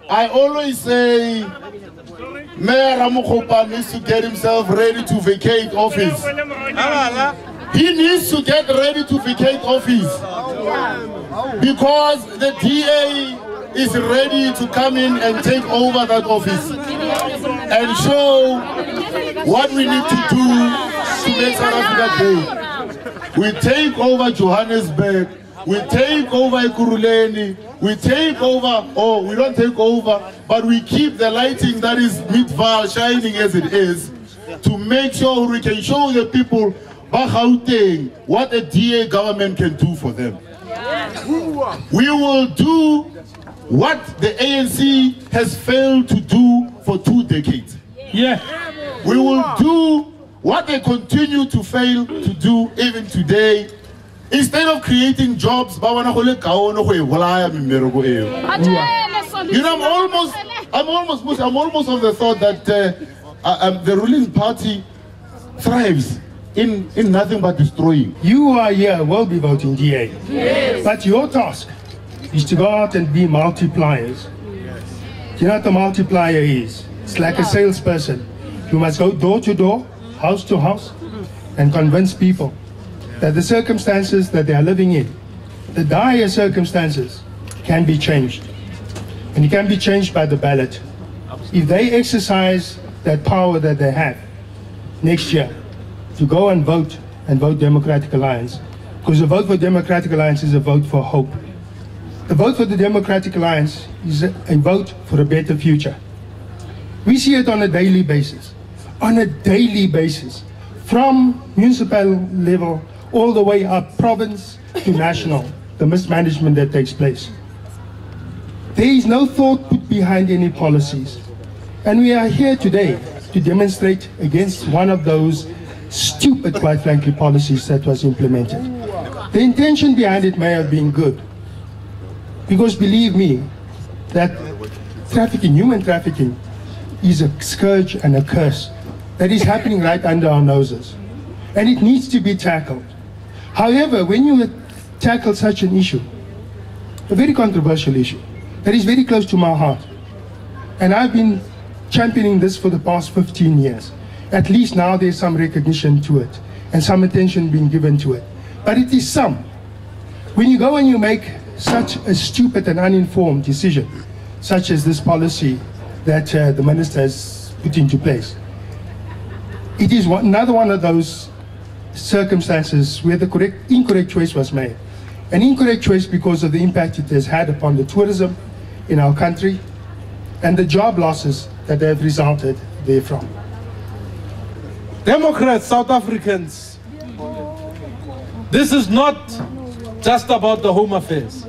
I always say Mayor Ramokgopa needs to get himself ready to vacate office. He needs to get ready to vacate office because the DA is ready to come in and take over that office and show what we need to do to make South Africa great. We take over Johannesburg, we take over Ekurhuleni, we take over, or we don't take over, but we keep the lighting that is Midvaal shining as it is to make sure we can show the people what a DA government can do for them. We will do what the ANC has failed to do for 2 decades. We will do what they continue to fail to do even today. Instead of creating jobs, you know, I'm almost of the thought that the ruling party thrives in nothing but destroying. You are here, will be voting DA. Yes. But your task is to go out and be multipliers. Do you know what the multiplier is? It's like a salesperson. You must go door to door, house to house, and convince people that the circumstances that they are living in, the dire circumstances, can be changed. And it can be changed by the ballot. If they exercise that power that they have next year, to go and vote Democratic Alliance, because the vote for Democratic Alliance is a vote for hope. The vote for the Democratic Alliance is a vote for a better future. We see it on a daily basis. On a daily basis. From municipal level all the way up, province to national, the mismanagement that takes place. There is no thought put behind any policies. And we are here today to demonstrate against one of those stupid, quite frankly, policies that was implemented. The intention behind it may have been good. Because believe me, that trafficking, human trafficking, is a scourge and a curse that is happening right under our noses. And it needs to be tackled. However, when you tackle such an issue, a very controversial issue, that is very close to my heart, and I've been championing this for the past 15 years. At least now there's some recognition to it and some attention being given to it. But it is some. When you go and you make such a stupid and uninformed decision, such as this policy that the minister has put into place, it is another one of those circumstances where the incorrect choice was made. An incorrect choice because of the impact it has had upon the tourism in our country and the job losses that have resulted therefrom. Democrats, South Africans, this is not just about the Home Affairs.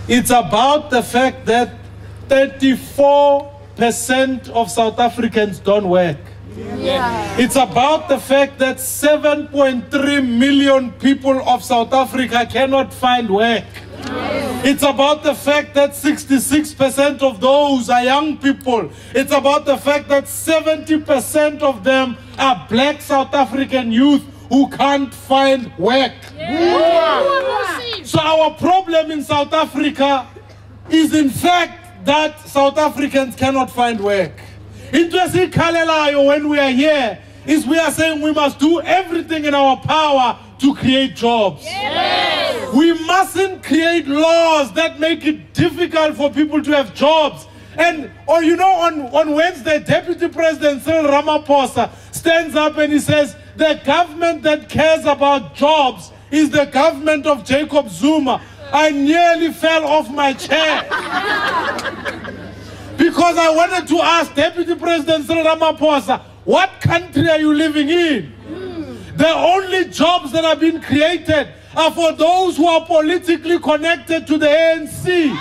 It's about the fact that 34% of South Africans don't work. Yeah. It's about the fact that 7.3 million people of South Africa cannot find work. It's about the fact that 66% of those are young people. It's about the fact that 70% of them are black South African youth who can't find work. So our problem in South Africa is in fact that South Africans cannot find work. Interesting, when we are here, is we are saying we must do everything in our power to create jobs. Yes. We mustn't create laws that make it difficult for people to have jobs. And, or you know, on Wednesday, Deputy President Cyril Ramaphosa stands up and he says, the government that cares about jobs is the government of Jacob Zuma. I nearly fell off my chair. Because I wanted to ask Deputy President Cyril Ramaphosa, what country are you living in? The only jobs that have been created are for those who are politically connected to the ANC. And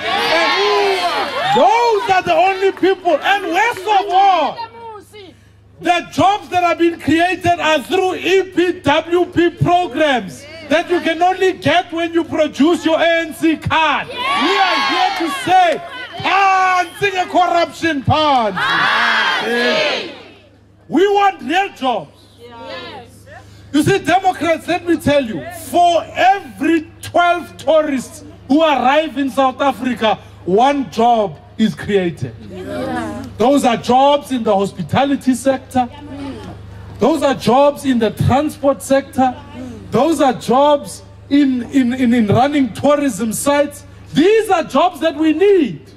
those are the only people. And worst of all, the jobs that have been created are through EPWP programs that you can only get when you produce your ANC card. We are here to say, sing a corruption part. We want real jobs. You see, Democrats, let me tell you, for every 12 tourists who arrive in South Africa, one job is created. Those are jobs in the hospitality sector. Those are jobs in the transport sector. Those are jobs in running tourism sites. These are jobs that we need.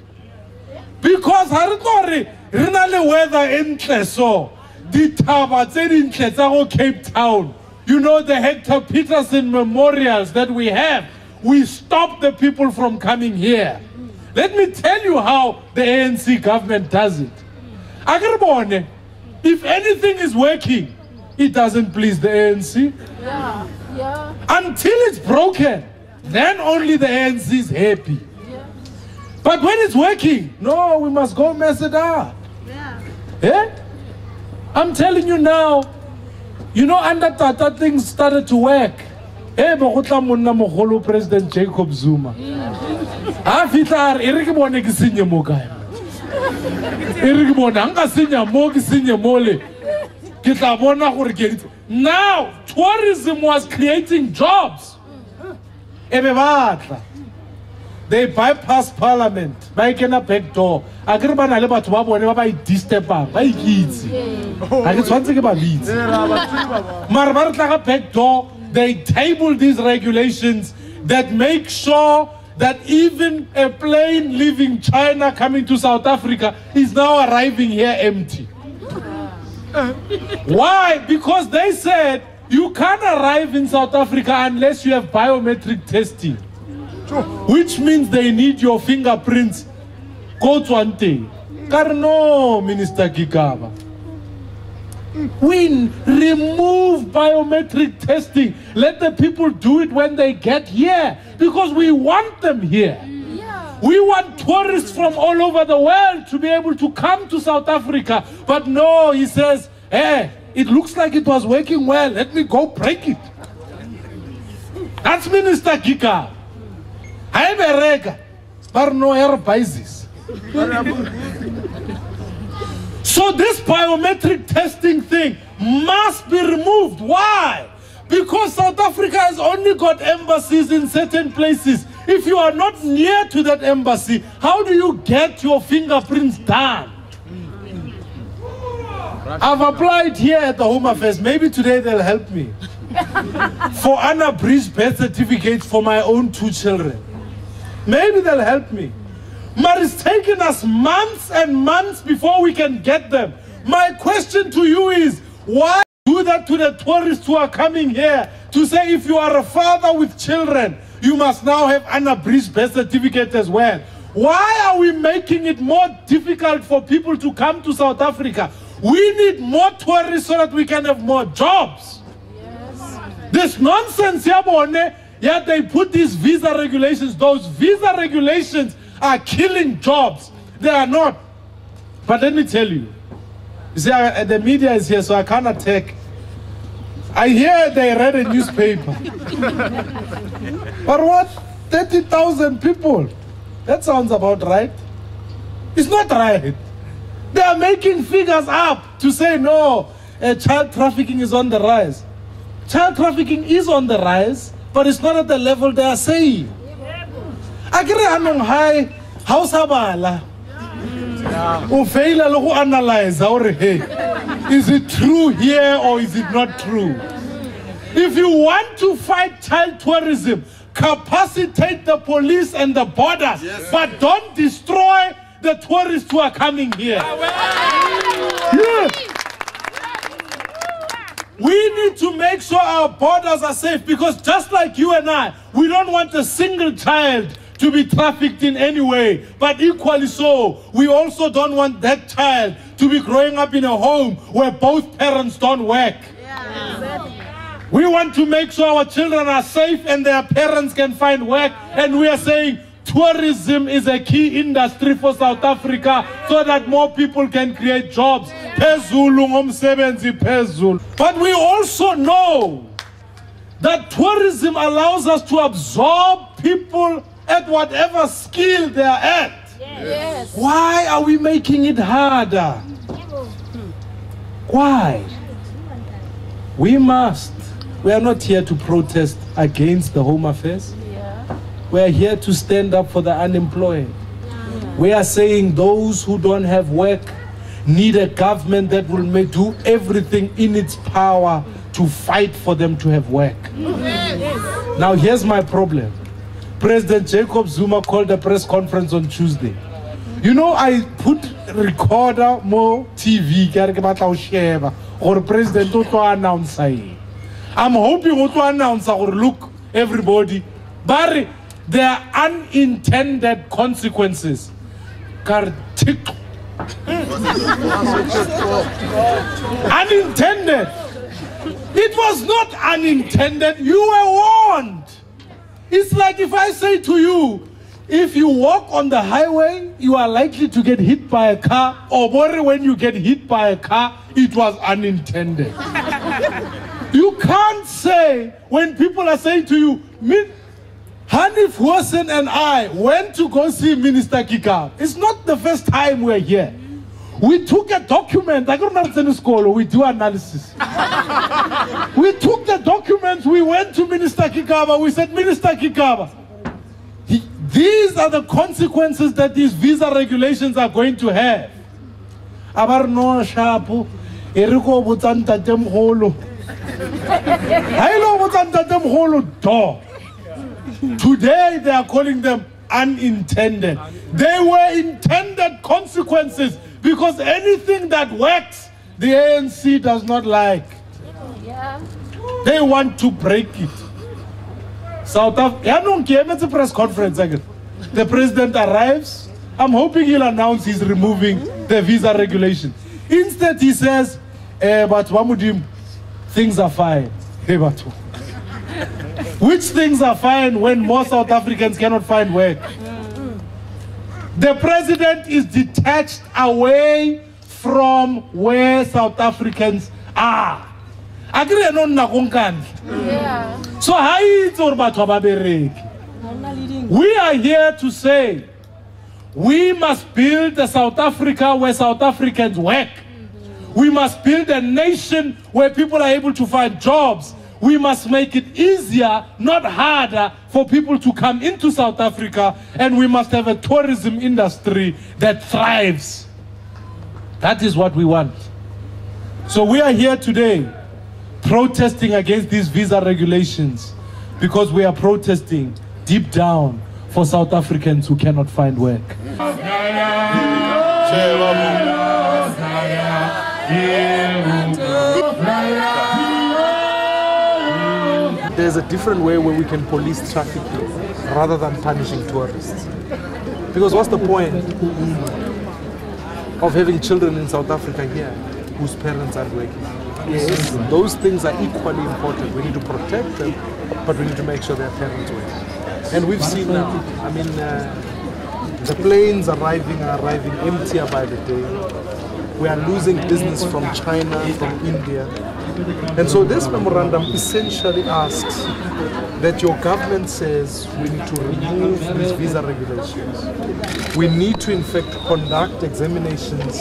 Because weather in so the Cape Town, you know, the Hector Peterson memorials that we have, we stop the people from coming here. Let me tell you how the ANC government does it. If anything is working, it doesn't please the ANC. Until it's broken, then only the ANC is happy. But when it's working, no, we must go mess it up. I'm telling you now, you know, under Tata things started to work. President Jacob Zuma. Now, tourism was creating jobs. They bypass parliament. They can a back door. I can't buy a battle by disturb. By kids. I just want to get my leads. Marbarata back door. They table these regulations that make sure that even a plane leaving China coming to South Africa is now arriving here empty. Why? Because they said you can't arrive in South Africa unless you have biometric testing, which means they need your fingerprints. Go to Ante. No, Minister Gigaba. We remove biometric testing. Let the people do it when they get here, because we want them here. We want tourists from all over the world to be able to come to South Africa. But no, he says, hey, it looks like it was working well. Let me go break it. That's Minister Gika. I bereka, but no air basis. So this biometric testing thing must be removed. Why? Because South Africa has only got embassies in certain places. If you are not near to that embassy, how do you get your fingerprints done? I've applied here at the Home Affairs. Maybe today they'll help me. For unabridged birth certificates for my own 2 children. Maybe they'll help me. But it's taken us months and months before we can get them. My question to you is, why do that to the tourists who are coming here to say if you are a father with children, you must now have unabridged birth certificate as well? Why are we making it more difficult for people to come to South Africa? We need more tourists so that we can have more jobs. This nonsense, yet they put these visa regulations. Those visa regulations are killing jobs. They are not. But let me tell you, see, the media is here, so I can't attack. I hear they read a newspaper. But what? 30,000 people. That sounds about right. It's not right. They are making figures up to say, no, child trafficking is on the rise. Child trafficking is on the rise, but it's not at the level they are saying. Agri anong high house abala. O fail to analyze is it true here or is it not true? If you want to fight child tourism, capacitate the police and the borders, but don't destroy the tourists who are coming here. Yeah. We need to make sure our borders are safe, because just like you and I, we don't want a single child to be trafficked in any way. But equally so, we also don't want that child to be growing up in a home where both parents don't work. We want to make sure our children are safe and their parents can find work. And we are saying tourism is a key industry for South Africa so that more people can create jobs. But we also know that tourism allows us to absorb people at whatever skill they are at. Yes. Why are we making it harder? Why? We must. We are not here to protest against the Home Affairs. We are here to stand up for the unemployed. We are saying those who don't have work need a government that will do everything in its power to fight for them to have work. Now here's my problem. President Jacob Zuma called a press conference on Tuesday. You know, I put recorder more TV or president to announce. I'm hoping to announce or look everybody. But there are unintended consequences. Unintended. It was not unintended. You were warned. It's like if I say to you, if you walk on the highway, you are likely to get hit by a car, or when you get hit by a car, it was unintended. You can't say, when people are saying to you, Hanif Hussein and I went to go see Minister Kika. It's not the first time we're here. We took a document. I got not in school. We do analysis. We took the documents. We went to Minister Kikaba. We said, Minister Kikaba, these are the consequences that these visa regulations are going to have. Abarno shapu, eriko butanta temholo. Hello butanta temholo do. Today they are calling them unintended. They were intended consequences, because anything that works, the ANC does not like. They want to break it. South Africa, it's a press conference again. The president arrives. I'm hoping he'll announce he's removing the visa regulation. Instead, he says, but Wamudim, things are fine. Which things are fine when more South Africans cannot find work? The president is detached away from where South Africans are. So we are here to say we must build a South Africa where South Africans work. We must build a nation where people are able to find jobs. We must make it easier, not harder, for people to come into South Africa, and we must have a tourism industry that thrives. That is what we want. So we are here today protesting against these visa regulations, because we are protesting deep down for South Africans who cannot find work. There's a different way where we can police traffic rather than punishing tourists. Because what's the point of having children in South Africa here whose parents are working? Yes, those things are equally important. We need to protect them, but we need to make sure their parents work. And we've seen now, I mean, the planes are arriving emptier by the day. We are losing business from China, from India. And so this memorandum essentially asks that your government says we need to remove these visa regulations. We need to in fact conduct examinations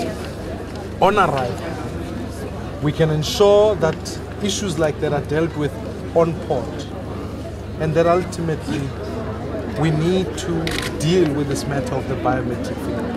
on arrival. We can ensure that issues like that are dealt with on port, and that ultimately we need to deal with this matter of the biometric fingerprint.